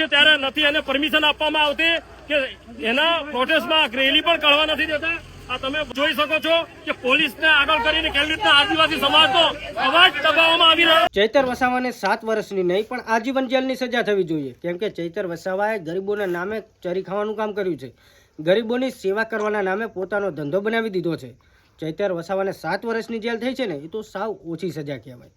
ત્યારે નથી એને પરમિશન આપવામાં આવતી કે એના પ્રોટેસ્ટમાં રેલી પણ કાઢવા નથી દેતા। આ તમે જોઈ શકો છો કે પોલીસને આગળ કરીને કેવી રીતના આદિવાસી સમાજનો અવાજ દબાવવામાં આવી રહ્યો। ચૈતર વસાવાને 7 વર્ષની નહીં પણ આજીવન જેલની સજા થવી જોઈએ, કેમ કે ચૈતર વસાવાએ ગરીબોના નામે ચરી ખાવાનું કામ કર્યું છે, ગરીબોની સેવા કરવાના નામે પોતાનો ધંધો બનાવી દીધો છે। ચૈતર વસાવાને 7 વર્ષની જેલ થઈ છે ને, એ તો સાવ ઓછી સજા કહેવાય।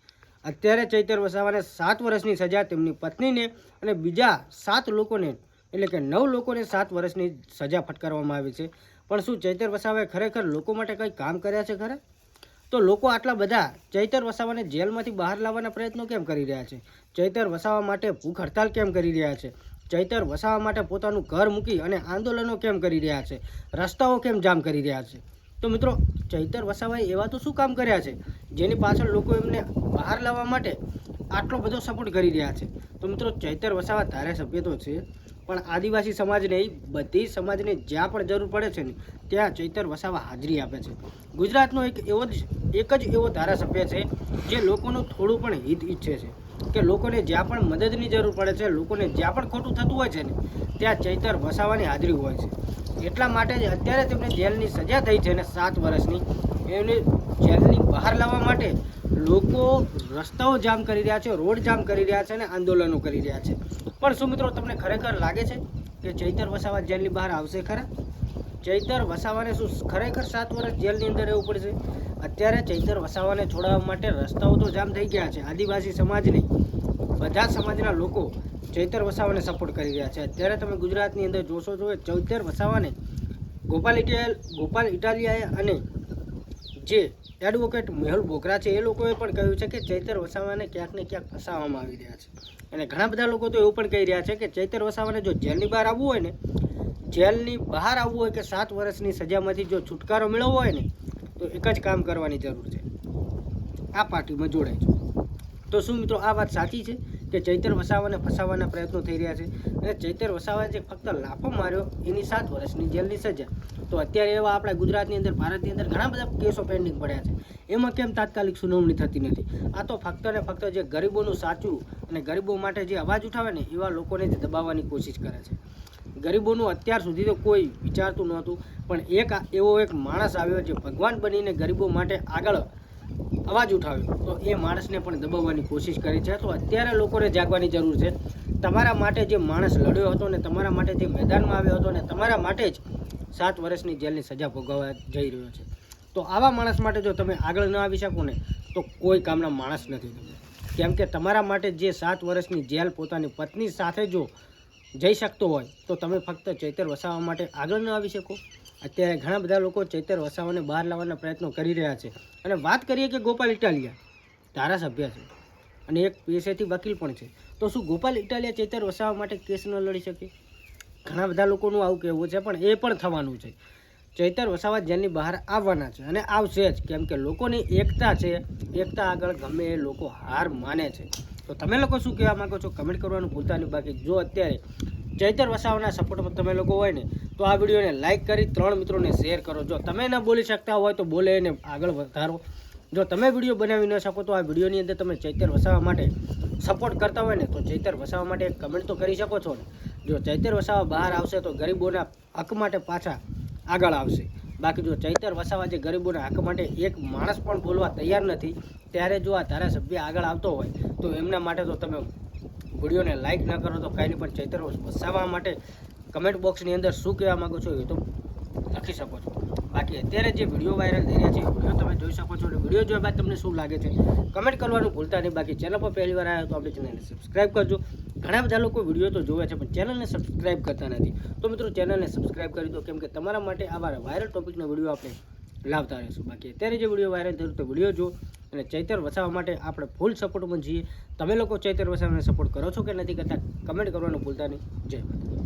અત્યારે ચૈતર વસાવાને 7 વર્ષની સજા તેમની પત્નીને અને બીજા 7 લોકોને એટલે કે 9 લોકોને 7 વર્ષની સજા ફટકારવામાં આવી છે। પણ શું ચૈતર વસાવાએ ખરેખર લોકો માટે કંઈ કામ કર્યા છે ખરા? તો લોકો આટલા બધા ચૈતર વસાવાને જેલમાંથી બહાર લાવવાના પ્રયત્નો કેમ કરી રહ્યા છે? ચૈતર વસાવા માટે ભૂખ હડતાલ કેમ કરી રહ્યા છે? ચૈતર વસાવા માટે પોતાનું ઘર મૂકી અને આંદોલનો કેમ કરી રહ્યા છે? રસ્તાઓ કેમ જામ કરી રહ્યા છે? તો મિત્રો, ચૈતર વસાવાએ એવા તો શું કામ કર્યા છે જેની પાછળ લોકો એમને બહાર લાવવા માટે આટલો બધો સપોર્ટ કરી રહ્યા છે? તો મિત્રો, ચૈતર વસાવા ધારાસભ્ય તો છે, પણ આદિવાસી સમાજને બધી સમાજને જ્યાં પણ જરૂર પડે છે ને ત્યાં ચૈતર વસાવા હાજરી આપે છે। ગુજરાતનો એક જ એવો ધારાસભ્ય છે જે લોકોનું થોડું પણ હિત ઈચ્છે છે, કે લોકોને જ્યાં પણ મદદની જરૂર પડે છે, લોકોને જ્યાં પણ ખોટું થતું હોય છે ને ત્યાં ચૈતર વસાવાની હાજરી હોય છે। એટલા માટે જ અત્યારે તેમને જેલની સજા થઈ છે ને 7 વર્ષની, એમને જેલની બહાર લાવવા માટે લોકો રસ્તાઓ જામ કરી રહ્યા છે, રોડ જામ કરી રહ્યા છે અને આંદોલનો કરી રહ્યા છે। પણ શું મિત્રો, તમને ખરેખર લાગે છે કે ચૈતર વસાવા જેલની બહાર આવશે ખરા? ચૈતર વસાવાને શું ખરેખર 7 વર્ષ જેલની અંદર રહેવું પડશે? અત્યારે ચૈતર વસાવાને છોડાવવા માટે રસ્તાઓ તો જામ થઈ ગયા છે। આદિવાસી સમાજ નહીં, બધા સમાજના લોકો ચૈતર વસાવાને સપોર્ટ કરી રહ્યા છે। અત્યારે તમે ગુજરાતની અંદર જોશો તો ચૈતર વસાવાને ગોપાલ ઇટાલિયાએ અને જે એડવોકેટ મેહુલ બોગરા છે એ લોકોએ પણ કહ્યું છે કે ચૈતર વસાવાને ક્યાંક ને ક્યાંક ફસાવવામાં આવી રહ્યા છે। અને ઘણા બધા લોકો તો એવું પણ કહી રહ્યા છે કે ચૈતર વસાવાને જો જેલની બહાર આવવું હોય ને, જેલની બહાર આવવું હોય કે 7 વર્ષની સજામાંથી જો છુટકારો મેળવવો હોય ને, તો એક જ કામ કરવાની જરૂર છે, આ પાર્ટીમાં જોડાય છે। તો શું મિત્રો, આ વાત સાચી છે કે ચૈતર વસાવાને ફસાવવાના પ્રયત્નો થઈ રહ્યા છે? અને ચૈતર વસાવાએ જે ફક્ત લાફો માર્યો એની 7 વર્ષની જેલની સજા, તો અત્યારે એવા આપણા ગુજરાતની અંદર, ભારતની અંદર ઘણા બધા કેસો પેન્ડિંગ પડ્યા છે, એમાં કેમ તાત્કાલિક સુનાવણી થતી નથી? આ તો ફક્ત ને ફક્ત જે ગરીબોનું સાચું અને ગરીબો માટે જે અવાજ ઉઠાવે ને એવા લોકોને જ દબાવવાની કોશિશ કરે છે। ગરીબોનું અત્યાર સુધી તો કોઈ વિચારતું નહોતું, પણ એક માણસ આવ્યો જે ભગવાન બનીને ગરીબો માટે આગળ અવાજ ઉઠાવ્યો, તો એ માણસને પણ દબાવવાની કોશિશ કરી છે। તો અત્યારે લોકોને જાગવાની જરૂર છે। તમારા માટે જે માણસ લડ્યો હતો ને તમારા માટે જે મેદાનમાં આવ્યો હતો ને તમારા માટે જ 7 વર્ષની જેલની સજા ભોગવવા જઈ રહ્યો છે, તો આવા માણસ માટે જો તમે આગળ ન આવી શકો ને તો કોઈ કામના માણસ નથી તમે। કેમ કે તમારા માટે જે 7 વર્ષની જેલ પોતાની પત્ની સાથે જો જઈ શકતો હોય તો તમે ફક્ત ચૈતર વસાવા માટે આગળ ન આવી શકો? અત્યારે ઘણા બધા લોકો ચૈતર વસાવાને બહાર લાવવાના પ્રયત્નો કરી રહ્યા છે। અને વાત કરીએ કે ગોપાલ ઇટાલિયા ધારાસભ્ય છે અને એક પેશેથી વકીલ પણ છે, તો શું ગોપાલ ઇટાલિયા ચૈતર વસાવા માટે કેસ ન લડી શકે? ઘણા બધા લોકોનું આવું કહેવું છે, પણ એ પણ થવાનું છે। ચૈતર વસાવા જેલની બહાર આવવાના છે અને આવશે જ, કેમ કે લોકોની એકતા છે, એકતા આગળ ગમે એ લોકો હાર માને છે। તો તમે લોકો શું કહેવા માગો છો કમેન્ટ કરવાનું ભૂલતા નહીં। બાકી જો અત્યારે ચૈતર વસાવાના સપોર્ટમાં તમે લોકો હોય ને તો આ વિડીયોને લાઇક કરી 3 મિત્રોને શેર કરો। જો તમે ન બોલી શકતા હોય તો બોલે એને આગળ વધારો। જો તમે વિડીયો બનાવી ન શકો તો આ વિડીયોની અંદર તમે ચૈતર વસાવા માટે સપોર્ટ કરતા હોય ને તો ચૈતર વસાવા માટે એક કમેન્ટ તો કરી શકો છો ને। જો ચૈતર વસાવા બહાર આવશે તો ગરીબોના હક માટે પાછા આગળ આવશે। બાકી જો ચૈતર વસાવા જે ગરીબોના હક માટે એક માણસ પણ બોલવા તૈયાર નથી, ત્યારે જો આ ધારાસભ્ય આગળ આવતો હોય તો એમના માટે તો તમે વિડીયોને લાઇક ન કરો તો કાંઈ નહીં, પણ ચૈતર વસાવા માટે કમેન્ટ બોક્સની અંદર શું કહેવા માગો છો એ તો લખી શકો છો। બાકી અત્યારે જે વિડીયો વાયરલ થઈ રહ્યા છે એ વિડીયો તમે જોઈ શકો છો, અને વિડીયો જોયા બાદ તમને શું લાગે છે કમેન્ટ કરવાનું ભૂલતા નહીં। બાકી ચેનલ પર પહેલી વાર આવ્યા તો આપણી ચેનલને સબસ્ક્રાઈબ કરજો। ઘણા બધા લોકો વિડીયો તો જોવે છે પણ ચેનલને સબસ્ક્રાઈબ કરતા નથી, તો મિત્રો ચેનલને સબસ્ક્રાઈબ કરી દો, કેમ કે તમારા માટે આવા વાયરલ ટોપિકનો વિડીયો આપણે લાવતા રહીશું। બાકી અત્યારે જે વિડીયો વાયરલ થયું તો વિડીયો જો અને ચૈતર વસાવા માટે આપણે ફૂલ સપોર્ટમાં જઈએ। તમે લોકો ચૈતર વસાવાને સપોર્ટ કરો છો કે નથી કરતા કમેન્ટ કરવાનું ભૂલતા નહીં। જય માતા।